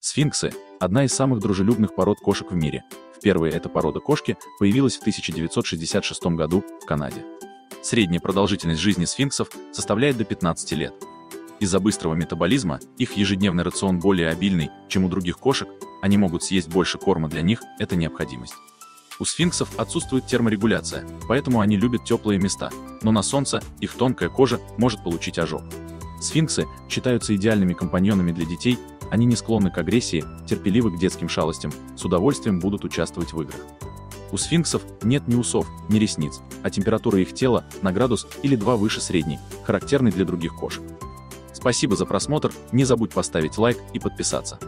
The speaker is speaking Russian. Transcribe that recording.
Сфинксы – одна из самых дружелюбных пород кошек в мире. Впервые эта порода кошки появилась в 1966 году в Канаде. Средняя продолжительность жизни сфинксов составляет до 15 лет. Из-за быстрого метаболизма их ежедневный рацион более обильный, чем у других кошек, они могут съесть больше корма, для них это необходимость. У сфинксов отсутствует терморегуляция, поэтому они любят теплые места, но на солнце их тонкая кожа может получить ожог. Сфинксы считаются идеальными компаньонами для детей, они не склонны к агрессии, терпеливы к детским шалостям, с удовольствием будут участвовать в играх. У сфинксов нет ни усов, ни ресниц, а температура их тела на градус или 2 выше средней, характерной для других кошек. Спасибо за просмотр, не забудь поставить лайк и подписаться.